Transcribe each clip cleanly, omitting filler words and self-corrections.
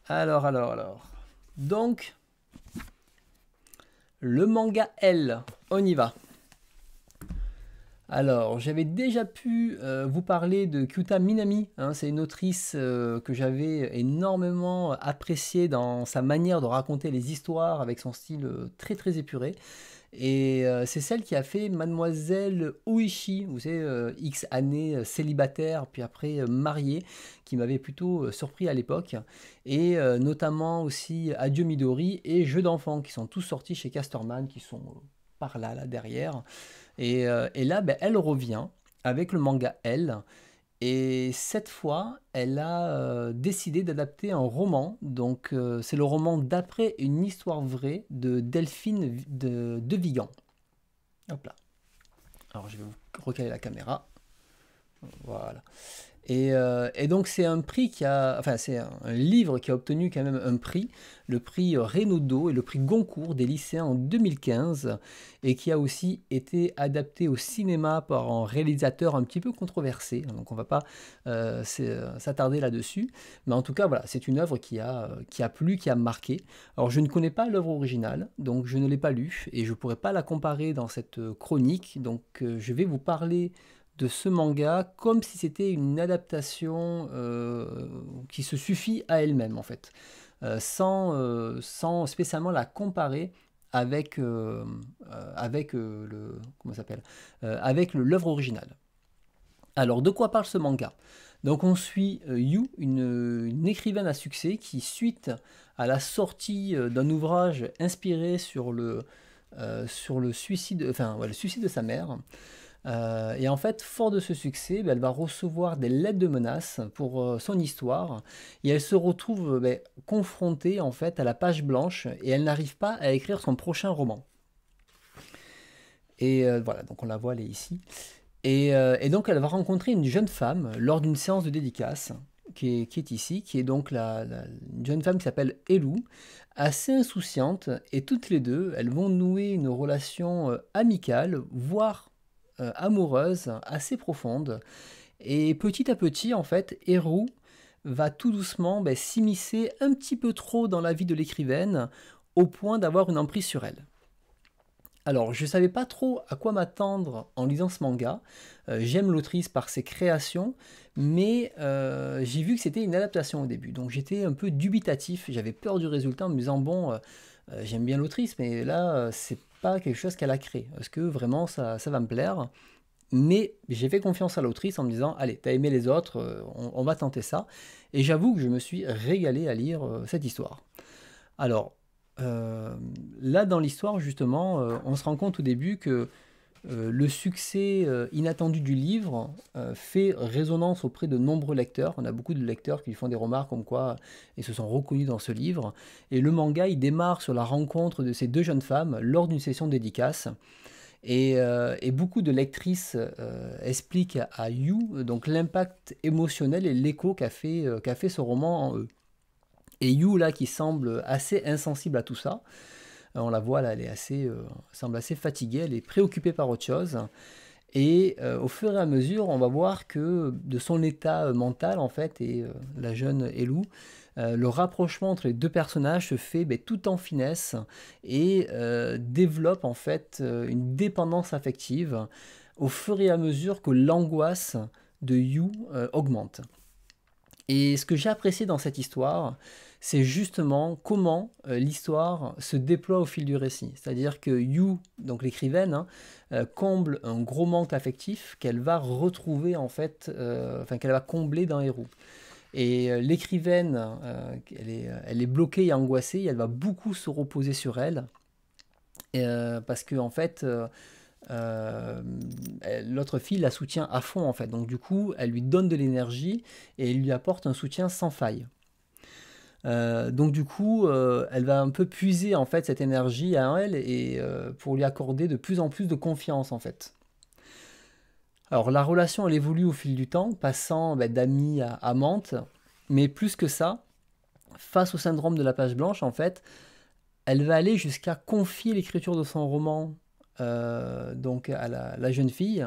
Alors. Donc, le manga L, on y va. Alors, j'avais déjà pu vous parler de Kyuta Minami, hein, c'est une autrice que j'avais énormément appréciée dans sa manière de raconter les histoires avec son style très très épuré. Et c'est celle qui a fait Mademoiselle Oishi, vous savez, X années célibataire, puis après mariée, qui m'avait plutôt surpris à l'époque. Et notamment aussi Adieu Midori et Jeux d'enfants, qui sont tous sortis chez Casterman, qui sont par là, là derrière. Et là, ben, elle revient avec le manga Elle. Et cette fois, elle a décidé d'adapter un roman. Donc, c'est le roman d'après une histoire vraie de Delphine de Vigan. Hop là. Alors, je vais vous recaler la caméra. Voilà. Et donc c'est un prix qui a, enfin c'est un livre qui a obtenu quand même un prix, le prix Renaudot et le prix Goncourt des lycéens en 2015, et qui a aussi été adapté au cinéma par un réalisateur un petit peu controversé. Donc on va pas s'attarder là-dessus, mais en tout cas voilà, c'est une œuvre qui a plu, qui a marqué. Alors je ne connais pas l'œuvre originale, donc je ne l'ai pas lue et je pourrais pas la comparer dans cette chronique. Donc je vais vous parler de ce manga comme si c'était une adaptation qui se suffit à elle-même en fait, sans spécialement la comparer avec, le comment ça s'appelle avec l'œuvre originale. Alors de quoi parle ce manga? Donc on suit Yu, une écrivaine à succès qui, suite à la sortie d'un ouvrage inspiré sur le suicide, enfin ouais, le suicide de sa mère, et en fait, fort de ce succès, ben, elle va recevoir des lettres de menaces pour son histoire, et elle se retrouve ben, confrontée en fait à la page blanche, et elle n'arrive pas à écrire son prochain roman. Et voilà, donc on la voit, elle est ici. Et donc elle va rencontrer une jeune femme lors d'une séance de dédicace, qui est ici, qui est donc une jeune femme qui s'appelle Elou, assez insouciante, et toutes les deux, elles vont nouer une relation amicale, voire amoureuse, assez profonde. Et petit à petit, en fait, Eru va tout doucement ben, s'immiscer un petit peu trop dans la vie de l'écrivaine, au point d'avoir une emprise sur elle. Alors, je ne savais pas trop à quoi m'attendre en lisant ce manga. J'aime l'autrice par ses créations, mais j'ai vu que c'était une adaptation au début. Donc j'étais un peu dubitatif, j'avais peur du résultat en me disant, bon, j'aime bien l'autrice, mais là, c'est pas quelque chose qu'elle a créé. Est-ce que vraiment ça va me plaire? Mais j'ai fait confiance à l'autrice en me disant, allez, t'as aimé les autres, on va tenter ça. Et j'avoue que je me suis régalé à lire cette histoire. Alors, là dans l'histoire, justement, on se rend compte au début que le succès inattendu du livre fait résonance auprès de nombreux lecteurs. On a beaucoup de lecteurs qui lui font des remarques comme quoi ils se sont reconnus dans ce livre. Et le manga, il démarre sur la rencontre de ces deux jeunes femmes lors d'une session dédicace. Et beaucoup de lectrices expliquent à You donc l'impact émotionnel et l'écho qu'a fait ce roman en eux. Et You là qui semble assez insensible à tout ça, on la voit là, elle est semble assez fatiguée, elle est préoccupée par autre chose. Et au fur et à mesure, on va voir que de son état mental en fait, et la jeune Elou, le rapprochement entre les deux personnages se fait ben, tout en finesse et développe en fait une dépendance affective au fur et à mesure que l'angoisse de Yu augmente. Et ce que j'ai apprécié dans cette histoire, c'est justement comment l'histoire se déploie au fil du récit. C'est-à-dire que Yu, donc l'écrivaine, hein, comble un gros manque affectif qu'elle va retrouver en fait, enfin qu'elle va combler dans Eru. Et l'écrivaine, elle est bloquée et angoissée, et elle va beaucoup se reposer sur elle, parce que en fait, l'autre fille la soutient à fond en fait. Donc du coup, elle lui donne de l'énergie et elle lui apporte un soutien sans faille. Donc du coup, elle va un peu puiser en fait cette énergie à elle et pour lui accorder de plus en plus de confiance en fait. Alors la relation elle évolue au fil du temps, passant ben, d'amie à amante, mais plus que ça, face au syndrome de la page blanche en fait, elle va aller jusqu'à confier l'écriture de son roman donc à la jeune fille.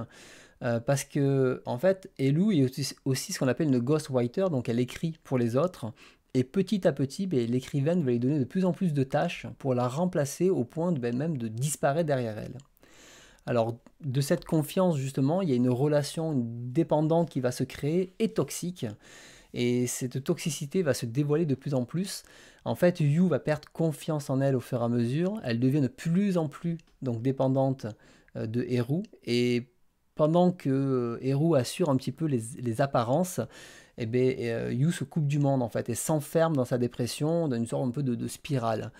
Parce que en fait, Elou est aussi ce qu'on appelle une ghostwriter, donc elle écrit pour les autres Et petit à petit, l'écrivaine va lui donner de plus en plus de tâches pour la remplacer au point même de disparaître derrière elle. Alors, de cette confiance, justement, il y a une relation dépendante qui va se créer et toxique. Et cette toxicité va se dévoiler de plus en plus. En fait, Yu va perdre confiance en elle au fur et à mesure. Elle devient de plus en plus donc, dépendante de Eru. Et pendant que Eru assure un petit peu les apparences, Yu se coupe du monde en fait et s'enferme dans sa dépression, dans une sorte un peu de spirale.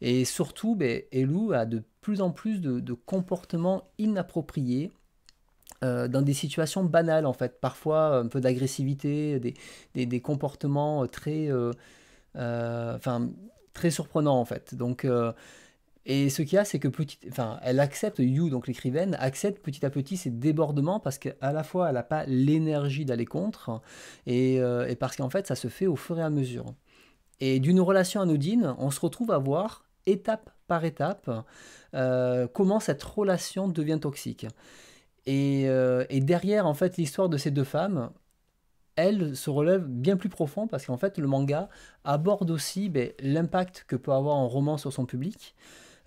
Et surtout, Elu a de plus en plus de comportements inappropriés dans des situations banales en fait, parfois un peu d'agressivité, des comportements enfin, très surprenants en fait. Donc, et ce qu'il y a, c'est que elle accepte, Yu, donc l'écrivaine, accepte petit à petit ces débordements parce qu'à la fois elle n'a pas l'énergie d'aller contre et parce qu'en fait ça se fait au fur et à mesure. Et d'une relation anodine, on se retrouve à voir étape par étape comment cette relation devient toxique. Et derrière, en fait, l'histoire de ces deux femmes, elle se relève bien plus profond parce qu'en fait, le manga aborde aussi l'impact que peut avoir un roman sur son public,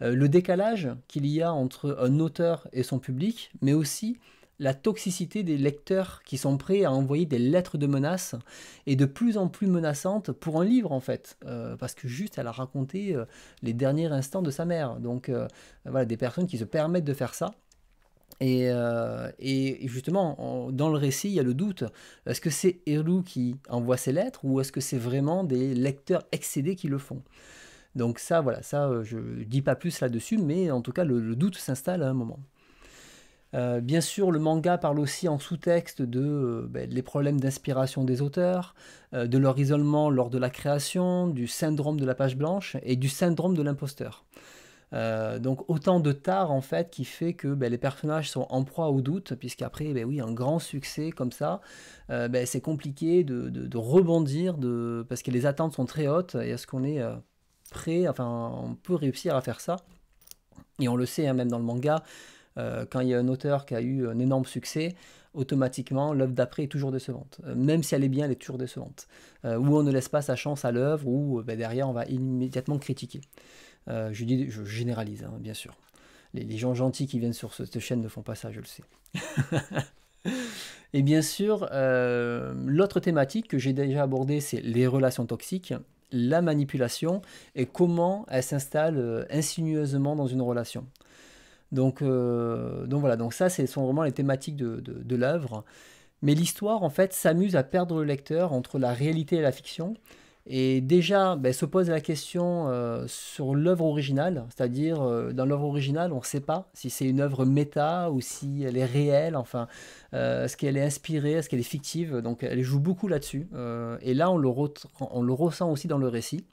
le décalage qu'il y a entre un auteur et son public, mais aussi la toxicité des lecteurs qui sont prêts à envoyer des lettres de menaces et de plus en plus menaçantes pour un livre en fait, parce que juste elle a raconté les derniers instants de sa mère. Donc voilà, des personnes qui se permettent de faire ça. Et justement, dans le récit, il y a le doute. Est-ce que c'est Eru qui envoie ces lettres ou est-ce que c'est vraiment des lecteurs excédés qui le font? Donc ça, voilà, ça, je ne dis pas plus là-dessus, mais en tout cas, le doute s'installe à un moment. Bien sûr, le manga parle aussi en sous-texte de les problèmes d'inspiration des auteurs, de leur isolement lors de la création, du syndrome de la page blanche et du syndrome de l'imposteur. Donc autant de tard en fait qui fait que les personnages sont en proie au doute, puisqu'après oui, un grand succès comme ça, c'est compliqué de rebondir parce que les attentes sont très hautes et est-ce qu'on est prêt, enfin on peut réussir à faire ça. Et on le sait même dans le manga, quand il y a un auteur qui a eu un énorme succès, automatiquement l'œuvre d'après est toujours décevante. Même si elle est bien, elle est toujours décevante. Ou on ne laisse pas sa chance à l'œuvre, ou derrière on va immédiatement critiquer. Je généralise, hein, bien sûr. Les gens gentils qui viennent sur cette chaîne ne font pas ça, je le sais. Et bien sûr, l'autre thématique que j'ai déjà abordée, c'est les relations toxiques, la manipulation et comment elles s'installent insinueusement dans une relation. Donc voilà, donc ça, ce sont vraiment les thématiques de l'œuvre. Mais l'histoire, en fait, s'amuse à perdre le lecteur entre la réalité et la fiction. Et déjà, se pose la question sur l'œuvre originale, c'est-à-dire dans l'œuvre originale, on ne sait pas si c'est une œuvre méta ou si elle est réelle, enfin, est-ce qu'elle est inspirée, est-ce qu'elle est fictive, donc elle joue beaucoup là-dessus. Et là, on le ressent aussi dans le récit.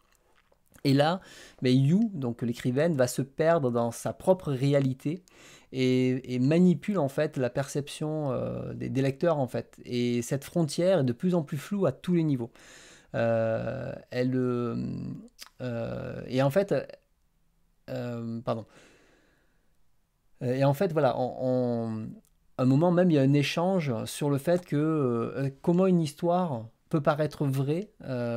Et là, Yu, donc l'écrivaine, va se perdre dans sa propre réalité et manipule en fait la perception des lecteurs en fait. Et cette frontière est de plus en plus floue à tous les niveaux. Et en fait, pardon. Et en fait, voilà, à un moment même, il y a un échange sur le fait que comment une histoire peut paraître vraie,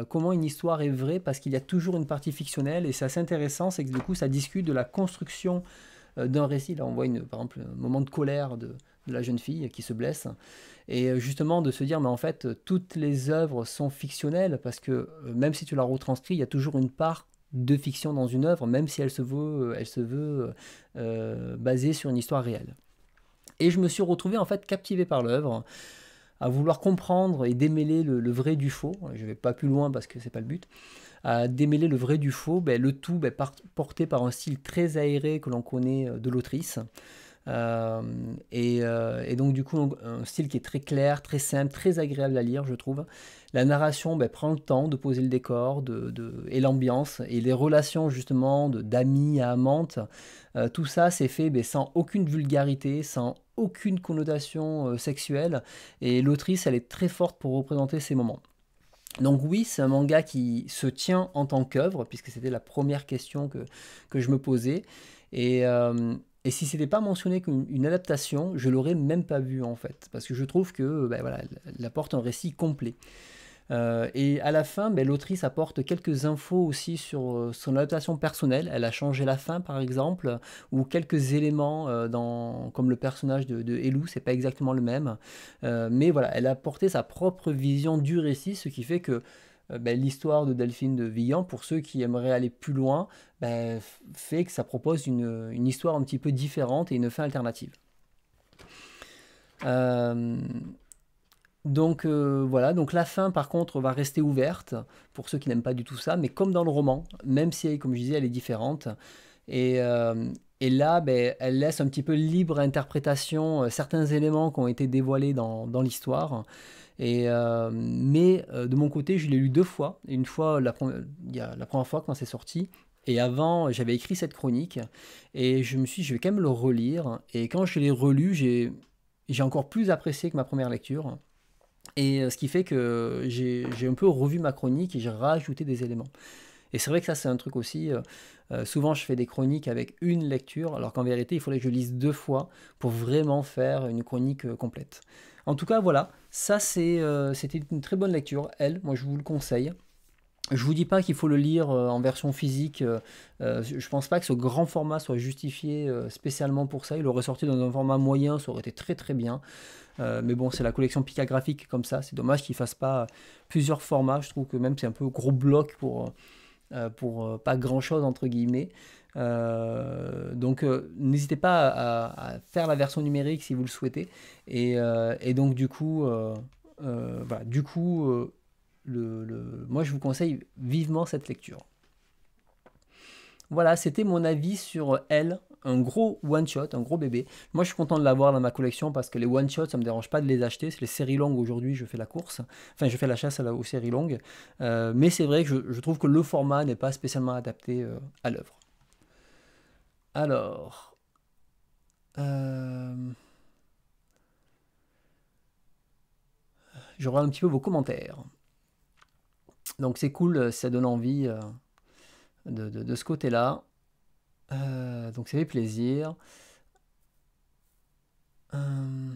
comment une histoire est vraie, parce qu'il y a toujours une partie fictionnelle, et c'est assez intéressant, c'est que du coup, ça discute de la construction d'un récit. Là, on voit par exemple un moment de colère de la jeune fille qui se blesse, et justement de se dire, mais en fait, toutes les œuvres sont fictionnelles, parce que même si tu la retranscris, il y a toujours une part de fiction dans une œuvre, même si elle se veut basée sur une histoire réelle. Et je me suis retrouvé en fait captivé par l'œuvre, à vouloir comprendre et démêler le vrai du faux. Je ne vais pas plus loin parce que c'est pas le but. À démêler le vrai du faux, le tout porté par un style très aéré que l'on connaît de l'autrice. Et donc du coup un style qui est très clair, très simple, très agréable à lire, je trouve. La narration prend le temps de poser le décor et l'ambiance et les relations justement d'amis à amantes. Tout ça c'est fait sans aucune vulgarité, sans aucune connotation sexuelle, et l'autrice elle est très forte pour représenter ces moments. Donc oui, c'est un manga qui se tient en tant qu'œuvre, puisque c'était la première question que je me posais. Et si c'était pas mentionné comme une adaptation, je l'aurais même pas vu en fait, parce que je trouve que voilà, elle apporte un récit complet. Et à la fin, ben, l'autrice apporte quelques infos aussi sur son adaptation personnelle. Elle a changé la fin, par exemple, ou quelques éléments comme le personnage de Elou, c'est pas exactement le même. Mais voilà, elle a apporté sa propre vision du récit, ce qui fait que ben, l'histoire de Delphine de Villan, pour ceux qui aimeraient aller plus loin, ben, fait que ça propose une histoire un petit peu différente et une fin alternative. Euh, donc voilà, donc la fin par contre va rester ouverte pour ceux qui n'aiment pas du tout ça, mais comme dans le roman, même si comme je disais elle est différente. Et, euh, et là, ben, elle laisse un petit peu libre interprétation certains éléments qui ont été dévoilés dans l'histoire. Mais de mon côté, je l'ai lu deux fois. Une fois, il y a la première fois quand c'est sorti. Et avant, j'avais écrit cette chronique. Et je me suis dit, je vais quand même le relire. Et quand je l'ai relu, j'ai encore plus apprécié que ma première lecture. Et ce qui fait que j'ai un peu revu ma chronique et j'ai rajouté des éléments. Et c'est vrai que ça, c'est un truc aussi. Souvent, je fais des chroniques avec une lecture, alors qu'en vérité, il faudrait que je lise deux fois pour vraiment faire une chronique complète. En tout cas, voilà, ça, c'était une très bonne lecture. Elle, moi, je vous le conseille. Je vous dis pas qu'il faut le lire en version physique. Je pense pas que ce grand format soit justifié spécialement pour ça. Il aurait sorti dans un format moyen, ça aurait été très très bien. Mais bon, c'est la collection Pika Graphique comme ça. C'est dommage qu'il fasse pas plusieurs formats. Je trouve que même c'est un peu gros bloc pour pas grand chose entre guillemets. Donc n'hésitez pas à faire la version numérique si vous le souhaitez. Et donc du coup, voilà, du coup moi je vous conseille vivement cette lecture. Voilà, c'était mon avis sur Elle, un gros one-shot, un gros bébé. Moi, je suis content de l'avoir dans ma collection parce que les one-shots, ça me dérange pas de les acheter. C'est les séries longues aujourd'hui, je fais la course. Enfin, je fais la chasse aux séries longues. Mais c'est vrai que je trouve que le format n'est pas spécialement adapté à l'œuvre. Alors, euh, je regarde un petit peu vos commentaires. Donc, c'est cool, ça donne envie de ce côté-là. Donc, ça fait plaisir. Euh,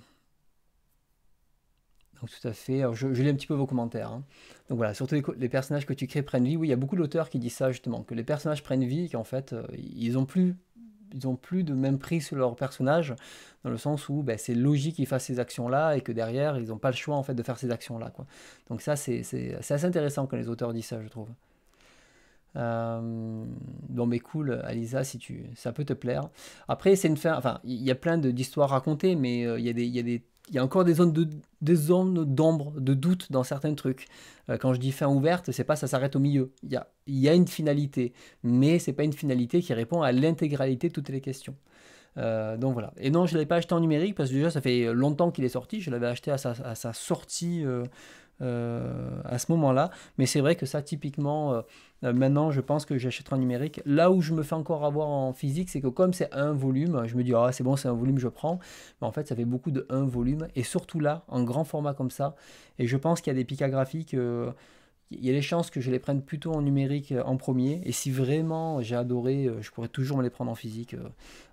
Donc tout à fait. Alors, je lis un petit peu vos commentaires, hein. Donc voilà, surtout les personnages que tu crées prennent vie. Oui, il y a beaucoup d'auteurs qui disent ça justement, que les personnages prennent vie et qu'en fait, ils ont plus de même prise sur leur personnage, dans le sens où ben, c'est logique qu'ils fassent ces actions-là et que derrière, ils n'ont pas le choix en fait de faire ces actions-là, quoi. Donc ça, c'est assez intéressant quand les auteurs disent ça, je trouve. Bon, mais cool, Alisa, si ça peut te plaire. Après, c'est une fin. Enfin, il y a plein d'histoires racontées, mais il y a encore des zones d'ombre, de doute dans certains trucs. Quand je dis fin ouverte, c'est pas ça s'arrête au milieu. Il y a une finalité, mais c'est pas une finalité qui répond à l'intégralité de toutes les questions. Donc voilà. Et non, je ne l'avais pas acheté en numérique parce que déjà, ça fait longtemps qu'il est sorti. Je l'avais acheté à sa sortie. À ce moment-là. Mais c'est vrai que ça, typiquement, maintenant, je pense que j'achèterai en numérique. Là où je me fais encore avoir en physique, c'est que comme c'est un volume, je me dis, ah, c'est bon, c'est un volume, je prends. Mais en fait, ça fait beaucoup de un volume. Et surtout là, en grand format comme ça. Et je pense qu'il y a des picas graphiques. Il y a les chances que je les prenne plutôt en numérique en premier. Et si vraiment j'ai adoré, je pourrais toujours me les prendre en physique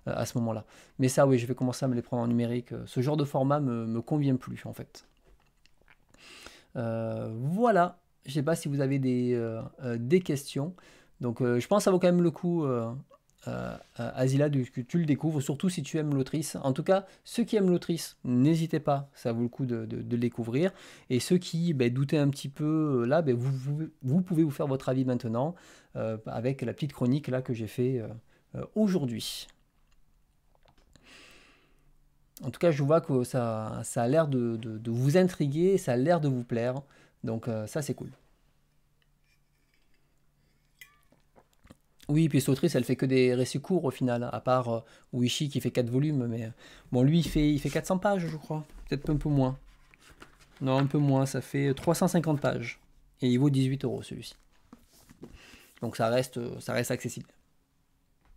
à ce moment-là. Mais ça, oui, je vais commencer à me les prendre en numérique. Ce genre de format me convient plus, en fait. Voilà, je ne sais pas si vous avez des questions. Donc je pense que ça vaut quand même le coup, Asila, que tu le découvres, surtout si tu aimes l'autrice. En tout cas, ceux qui aiment l'autrice, n'hésitez pas, ça vaut le coup de le découvrir. Et ceux qui doutaient un petit peu, là, vous pouvez vous faire votre avis maintenant avec la petite chronique là que j'ai fait aujourd'hui. En tout cas, je vois que ça a l'air de vous intriguer, ça a l'air de vous plaire. Donc ça, c'est cool. Oui, puis cette autrice, elle fait que des récits courts au final, à part Uishi qui fait 4 volumes. Mais bon, lui, il fait 400 pages, je crois. Peut-être un peu moins. Non, un peu moins, ça fait 350 pages. Et il vaut 18 € celui-ci. Donc ça reste accessible.